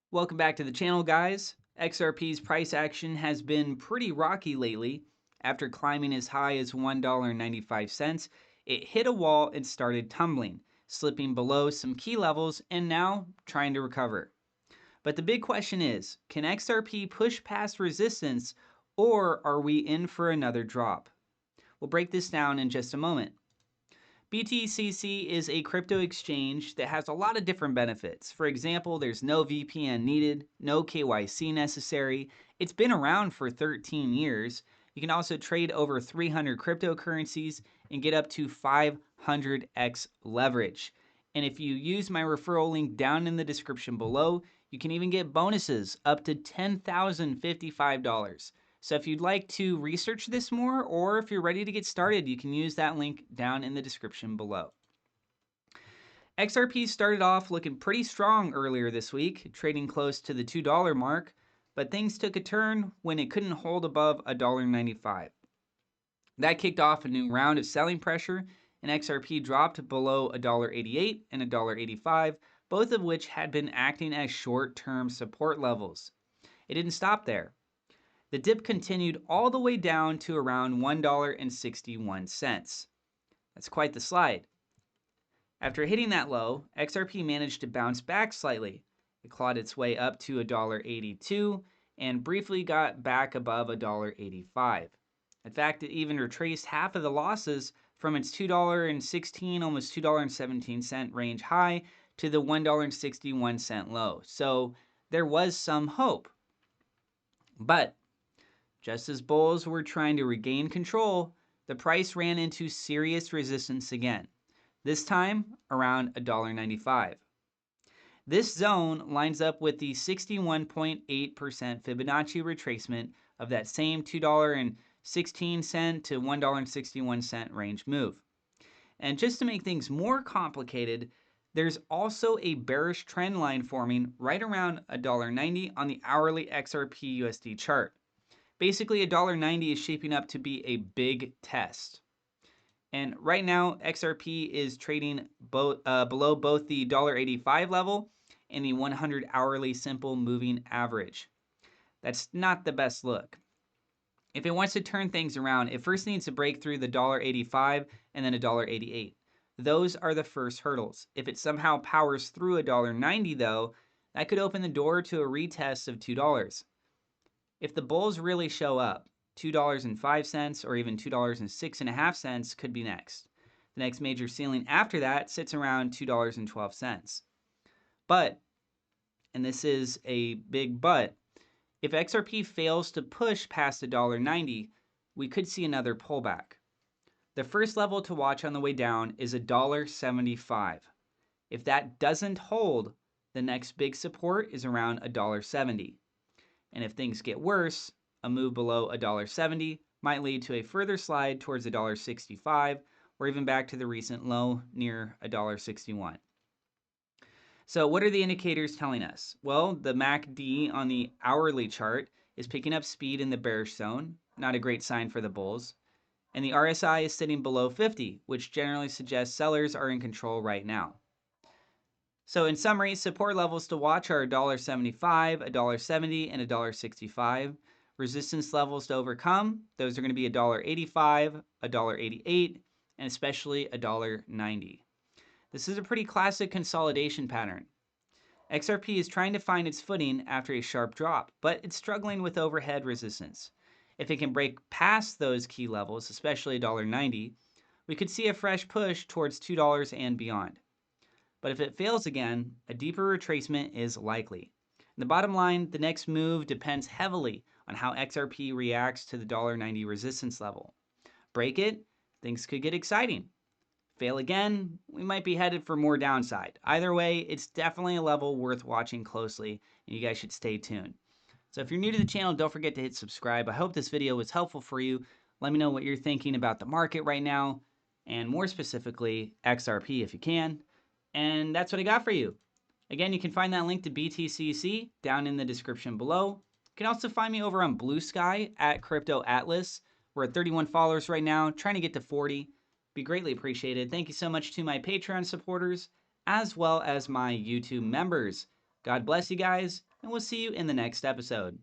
Welcome back to the channel, guys. XRP's price action has been pretty rocky lately. After climbing as high as $1.95, it hit a wall and started tumbling, slipping below some key levels and now trying to recover. But the big question is, can XRP push past resistance, or are we in for another drop? We'll break this down in just a moment. BTCC is a crypto exchange that has a lot of different benefits. For example, there's no VPN needed, no KYC necessary. It's been around for 13 years. You can also trade over 300 cryptocurrencies and get up to 500x leverage. And if you use my referral link down in the description below, you can even get bonuses up to $10,055. So if you'd like to research this more, or if you're ready to get started, you can use that link down in the description below. XRP started off looking pretty strong earlier this week, trading close to the $2 mark, but things took a turn when it couldn't hold above $1.95. That kicked off a new round of selling pressure, and XRP dropped below $1.88 and $1.85, both of which had been acting as short-term support levels. It didn't stop there. The dip continued all the way down to around $1.61. That's quite the slide. After hitting that low, XRP managed to bounce back slightly. It clawed its way up to $1.82 and briefly got back above $1.85. In fact, it even retraced half of the losses from its $2.16, almost $2.17 range high to the $1.61 low. So there was some hope. But just as bulls were trying to regain control, the price ran into serious resistance again, this time around $1.95. This zone lines up with the 61.8% Fibonacci retracement of that same $2.16 to $1.61 range move. And just to make things more complicated, there's also a bearish trend line forming right around $1.90 on the hourly XRP USD chart. Basically, $1.90 is shaping up to be a big test. And right now, XRP is trading below both the $1.85 level and the 100 hourly simple moving average. That's not the best look. If it wants to turn things around, it first needs to break through the $1.85 and then $1.88. Those are the first hurdles. If it somehow powers through $1.90 though, that could open the door to a retest of $2. If the bulls really show up, $2.05 or even $2.06.5 could be next. The next major ceiling after that sits around $2.12. But, and this is a big but, if XRP fails to push past $1.90, we could see another pullback. The first level to watch on the way down is $1.75. If that doesn't hold, the next big support is around $1.70. And if things get worse, a move below $1.70 might lead to a further slide towards $1.65 or even back to the recent low near $1.61. So what are the indicators telling us? Well, the MACD on the hourly chart is picking up speed in the bearish zone, not a great sign for the bulls. And the RSI is sitting below 50, which generally suggests sellers are in control right now. So in summary, support levels to watch are $1.75, $1.70, and $1.65. Resistance levels to overcome, those are going to be $1.85, $1.88, and especially $1.90. This is a pretty classic consolidation pattern. XRP is trying to find its footing after a sharp drop, but it's struggling with overhead resistance. If it can break past those key levels, especially $1.90, we could see a fresh push towards $2 and beyond. But if it fails again, a deeper retracement is likely. The bottom line, the next move depends heavily on how XRP reacts to the $1.90 resistance level. Break it, things could get exciting. Fail again, we might be headed for more downside. Either way, it's definitely a level worth watching closely, and you guys should stay tuned. So if you're new to the channel, don't forget to hit subscribe. I hope this video was helpful for you. Let me know what you're thinking about the market right now, and more specifically, XRP if you can. And that's what I got for you. Again, you can find that link to BTCC down in the description below. You can also find me over on Blue Sky at Crypto Atlas. We're at 31 followers right now, trying to get to 40. Be greatly appreciated. Thank you so much to my Patreon supporters, as well as my YouTube members. God bless you guys, and we'll see you in the next episode.